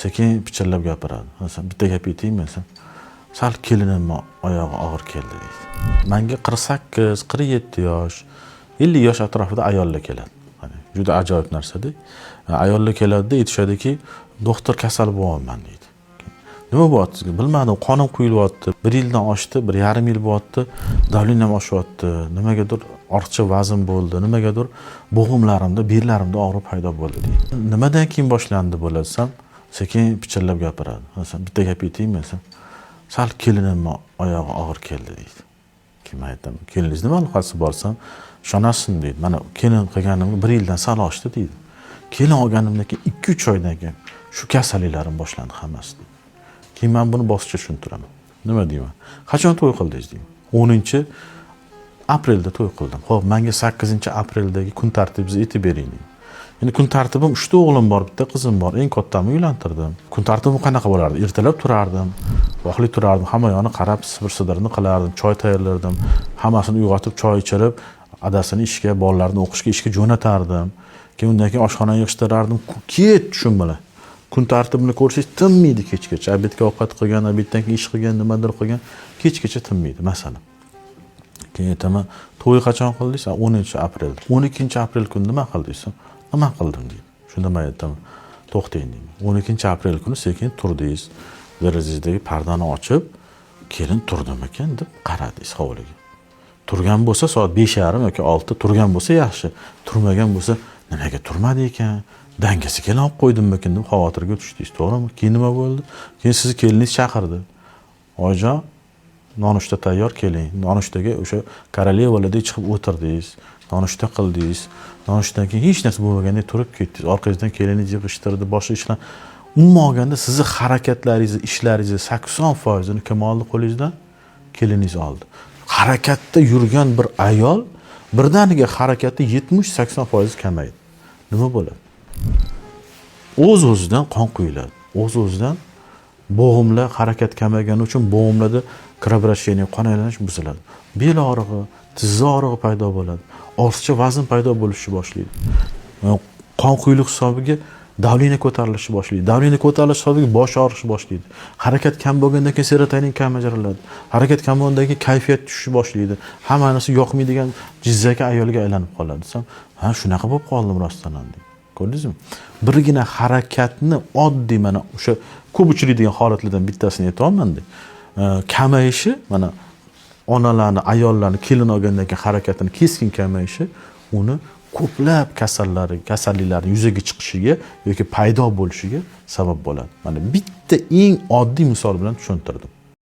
sekin pichirlab gapiradi. Masalan, bitta gap aytaymi sen? Sal kelinimni oyog'i og'ir keldi deydi. Menga 48, 47 yosh, 50 yosh atrofida ayollar keladi. Hani juda ajoyib narsa-da. Ayollar keladi-da, aytishadiki, doktor kasal bo'lyapman deydi. Nima bo'lyapti sizga? Bilmadim, qonim quyilyapti. 1 yildan oshdi, 1,5 yil bo'lyapti. Davleniyam oshyapti. Nimagadir ortiqcha vazn bo'ldi. Nimagadir bo'g'imlarimda, bellarimda og'riq paydo bo'ldi deydi. Nimadan keyin boshlandi bo'lasam, sekin pichirlab gapiradi. Masalan, bitta gap aytaymi sen? Sal kelinimni oyog'i og'ir keldi deydi. Kim aytdim? Keliningiz nima aloqasi borsam, ishonasizmi deydi. Mana kelin qilganimga 1 yildan sal oshdi deydi. Kelin olganimdan keyin 2-3 oydan keyin shu kasalliklarim boshlandi hammasi deydi. Keyin men buni bosqichga tushuntiraman. Nima deyman? Qachon to'y qildingiz deyman. 10-aprelda to'y qildim. Xo'p, menga 8-apreldagi kun tartibingizni aytib bering deyman. Endi kun tartibim 3 ta o'g'lim bor, bitta qizim bor. Eng kattamni uylantirdim. Kun tartibim qanaqa bo'lardi? Ertalab turardim, vaqtli turardim, hamma yoqni qarab, sibir-sidirni qilardim, choy tayyorlardim, hammasini uyg'otib, choy ichirib, adasini ishga, bolalarni o'qishga, ishga jo'natardim. Keyin undan keyin oshxonani yig'ishtirardim. Ket tushun bilan. Kun tartibini ko'rsangiz tinmaydi kechgacha. Obedga ovqat qilgan, obeddan keyin ish qilgan, nimadir qilgan, kechgacha tinmaydi masalan. Keyin aytaman, to'y qachon qildingiz? 10-aprelda. 12-aprel kuni nima qildingiz? Nima qildim deydi. Shunda men aytaman, to'xtang deyman. 12-aprel kuni sekin turdingiz, derazingizdagi pardani ochib, kelin turdimi ekan deb qaradingiz hovliga. Turgan bo'lsa soat 5:30 yoki 6 turgan bo'lsa yaxshi. Turmagan bo'lsa, nimaga turmadi ekan? Dangasi kelin olib qo'ydimmikin deb xavotirga tushdingiz, to'g'rimi? Keyin nima bo'ldi? Keyin sizni keliningiz chaqirdi. Oyijon, nonushta tayyor, keling. Nonushtaga o'sha korolevaladay chiqib o'tirdingiz. Nonushta qildingiz. Nonushtadan keyin hech narsa bo'lmagandek turib ketdingiz. Orqangizdan keliningiz yig'ishtirdi, boshqa ishlar. Umuman olganda sizni harakatlaringiz, ishlaringiz 80%ni kim oldi qo'lingizdan? Keliningiz oldi. Harakatda yurgan bir ayol birdaniga harakatda 70-80% kamaydi. Nima bo'ladi? O'z-o'zidan qon quyiladi. O'z-o'zidan bo'g'imlar harakat kamaygani uchun bo'g'imlarda kровообращение, qon aylanish buziladi. Bel og'rig'i, tizza og'rig'i paydo bo'ladi. Ortiqcha vazn paydo bo'lishni boshlaydi. Qon quyilish hisobiga davleniya ko'tarilishi boshlaydi. Davleniya ko'tarilishi hisobiga bosh og'rishi boshlaydi. Harakat kam bo'lgandan keyin serotonin kam bajariladi. Harakat kam bo'lgandan keyin kayfiyat tushishi boshlaydi. Hamma narsa yoqmaydigan jizzaki ayolga aylanib qoladi. Desam, ha shunaqa bo'lib qoldim rostdan deydi. Ko'rdingizmi? Birgina harakatni oddiy mana o'sha ko'p uchraydigan holatlardan bittasini aytayman-da. Kamayishi, mana onalarni, ayollarni kelin olgandan keyin harakatini keskin kamayishi uni ko'plab kasalliklarning yuzaga chiqishiga yoki paydo bo'lishiga sabab bo'ladi. Mana bitta eng oddiy misol bilan tushuntirdim.